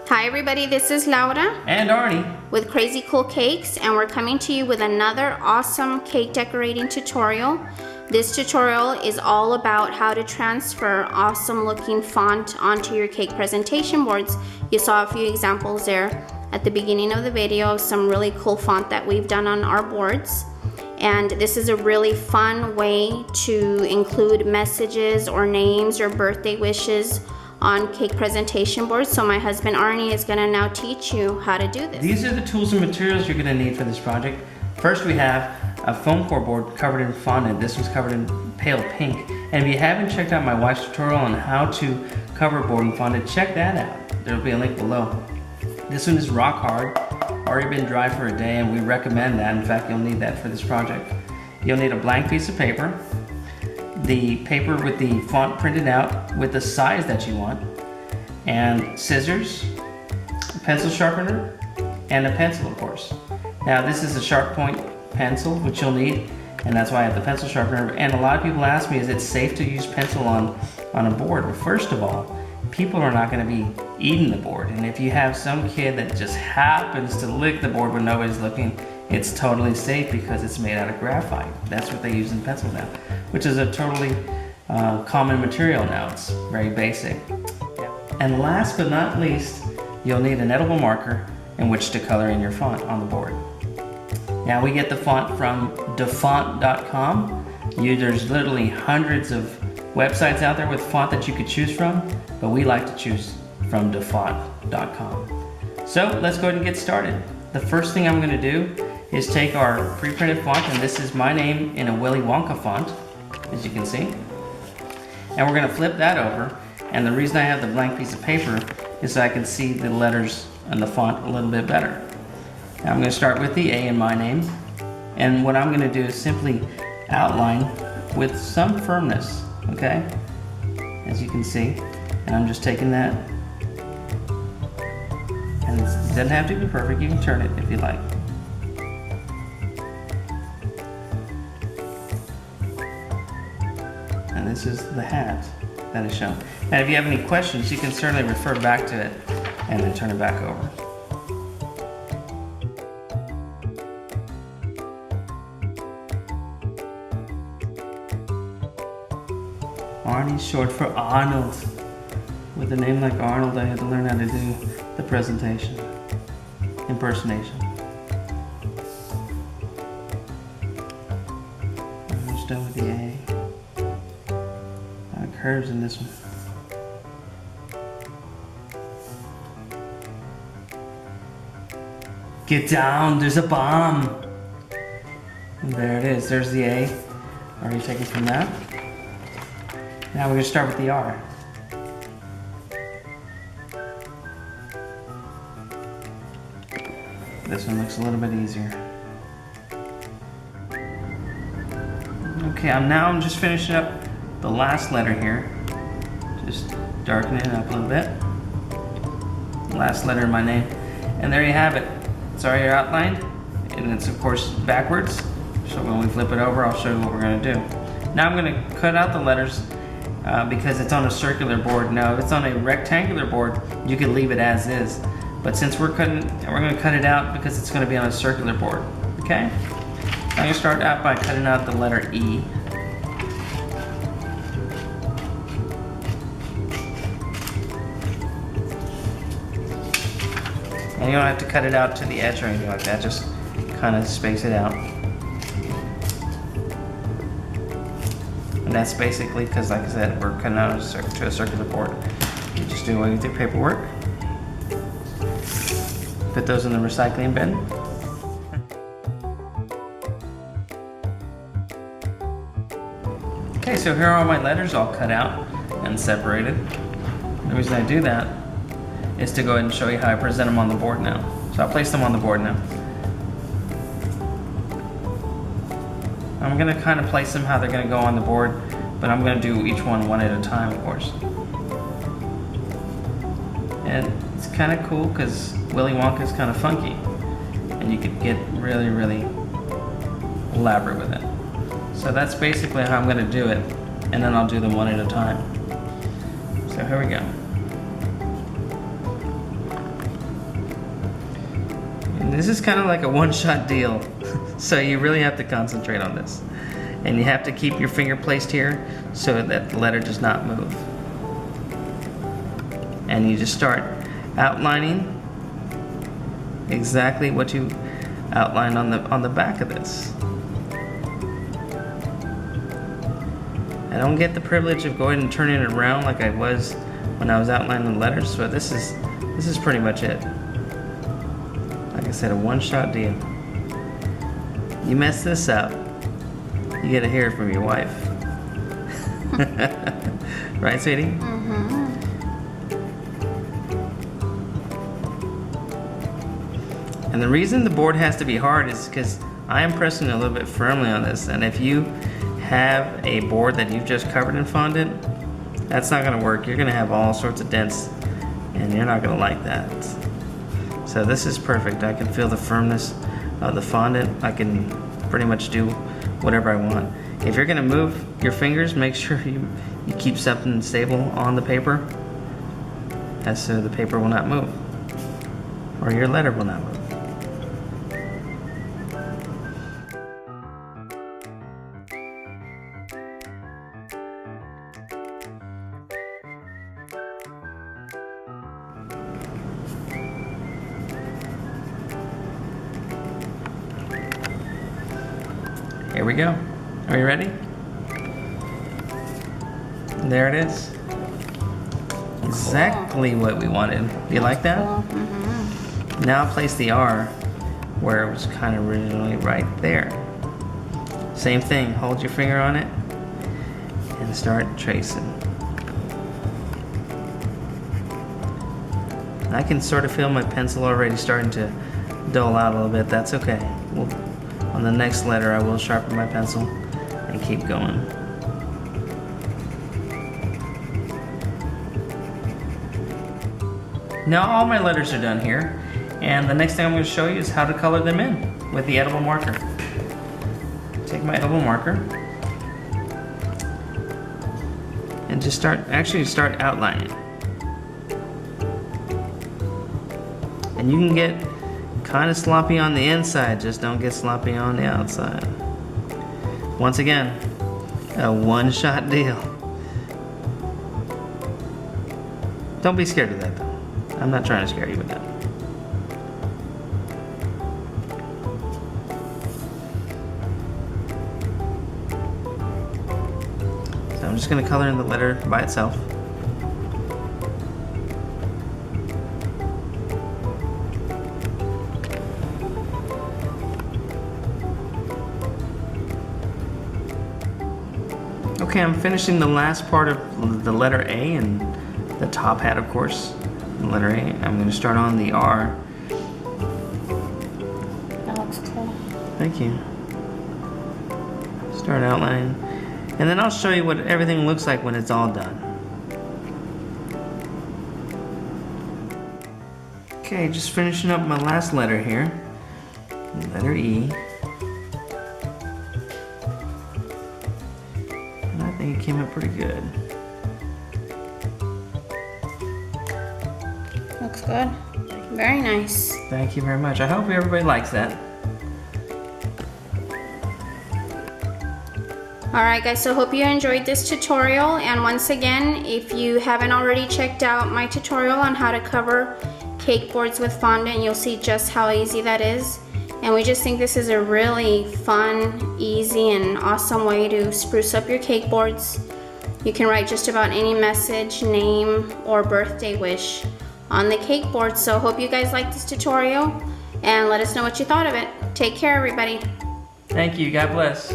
Hi everybody, this is Laura and Arnie with Krazy Kool Cakes, and we're coming to you with another awesome cake decorating tutorial. This tutorial is all about how to transfer awesome looking font onto your cake presentation boards. You saw a few examples there at the beginning of the video, some really cool font that we've done on our boards. And this is a really fun way to include messages or names or birthday wishes on cake presentation boards. So my husband Arnie is going to now teach you how to do this. These are the tools and materials you're going to need for this project. First, we have a foam core board covered in fondant. This one's covered in pale pink. And if you haven't checked out my wife's tutorial on how to cover board in fondant, check that out. There'll be a link below. This one is rock hard, already been dry for a day, and we recommend that. In fact, you'll need that for this project. You'll need a blank piece of paper, the paper with the font printed out with the size that you want, and scissors, a pencil sharpener, and a pencil, of course. Now this is a sharp point pencil, which you'll need, and that's why I have the pencil sharpener. And a lot of people ask me, is it safe to use pencil on a board? Well, first of all, people are not going to be eating the board, and if you have some kid that just happens to lick the board when nobody's looking, it's totally safe because it's made out of graphite. That's what they use in pencil now, which is a totally common material now. It's very basic. And last but not least, you'll need an edible marker in which to color in your font on the board. Now we get the font from dafont.com. There's literally hundreds of websites out there with font that you could choose from, but we like to choose from dafont.com. So let's go ahead and get started. The first thing I'm going to do is take our pre-printed font, and this is my name in a Willy Wonka font, as you can see. And we're going to flip that over, and the reason I have the blank piece of paper is so I can see the letters and the font a little bit better. Now I'm going to start with the A in my name, and what I'm going to do is simply outline with some firmness, okay? As you can see, and I'm just taking that, and it doesn't have to be perfect, you can turn it if you like. And this is the hat that is shown. And if you have any questions, you can certainly refer back to it and then turn it back over. Arnie's short for Arnold. With a name like Arnold, I had to learn how to do the presentation, impersonation. I'm almost done with the A. Curves in this one. Get down, there's a bomb. And there it is, there's the A. Already taken from that. Now we're going to start with the R. This one looks a little bit easier. Okay, I'm just finishing up the last letter here. Just darkening it up a little bit. Last letter in my name. And there you have it. It's already outlined, and it's of course backwards. So when we flip it over, I'll show you what we're going to do. Now I'm going to cut out the letters because it's on a circular board. Now if it's on a rectangular board, you could leave it as is. But since we're going to cut it out because it's going to be on a circular board. Okay? I'm going to start out by cutting out the letter E. And you don't have to cut it out to the edge or anything like that, just kind of space it out. And that's basically because, like I said, we're cutting out to a circular board. You just do away with your paperwork. Put those in the recycling bin. Okay, so here are all my letters all cut out and separated. The reason I do that is to go ahead and show you how I present them on the board now. So I'll place them on the board now. I'm going to kind of place them how they're going to go on the board, but I'm going to do each one at a time, of course. And it's kind of cool because Willy Wonka is kind of funky, and you could get really, really elaborate with it. So that's basically how I'm going to do it, and then I'll do them one at a time. So here we go. This is kind of like a one-shot deal, so you really have to concentrate on this. And you have to keep your finger placed here so that the letter does not move. And you just start outlining exactly what you outlined on the back of this. I don't get the privilege of going and turning it around like I was when I was outlining the letters, so this is pretty much it. Like I said, a one-shot deal. You mess this up, you get to hear it from your wife. Right, sweetie? Mm-hmm. And the reason the board has to be hard is because I am pressing a little bit firmly on this, and if you have a board that you've just covered in fondant, that's not going to work. You're going to have all sorts of dents, and you're not going to like that. So this is perfect. I can feel the firmness of the fondant. I can pretty much do whatever I want. If you're going to move your fingers, make sure you keep something stable on the paper, as so the paper will not move, or your letter will not move. Here we go. Are you ready? There it is. Exactly what we wanted. Do you like that? Mm-hmm. Now place the R where it was kind of originally right there. Same thing, hold your finger on it and start tracing. I can sort of feel my pencil already starting to dull out a little bit. That's okay. On the next letter, I will sharpen my pencil and keep going. Now all my letters are done here, and the next thing I'm going to show you is how to color them in with the edible marker. Take my edible marker and just start outlining. And you can get kind of sloppy on the inside, just don't get sloppy on the outside. Once again, a one-shot deal. Don't be scared of that though. I'm not trying to scare you with that. So I'm just going to color in the letter by itself. Okay, I'm finishing the last part of the letter A and the top hat, of course. The letter A. I'm going to start on the R. That looks cool. Thank you. Start outlining. And then I'll show you what everything looks like when it's all done. Okay, just finishing up my last letter here. Letter E. I think it came out pretty good. Looks good. Very nice. Thank you very much. I hope everybody likes that. Alright guys, so hope you enjoyed this tutorial, and once again, if you haven't already checked out my tutorial on how to cover cake boards with fondant, you'll see just how easy that is. And we just think this is a really fun, easy, and awesome way to spruce up your cake boards. You can write just about any message, name, or birthday wish on the cake board. So hope you guys liked this tutorial, and let us know what you thought of it. Take care, everybody. Thank you. God bless.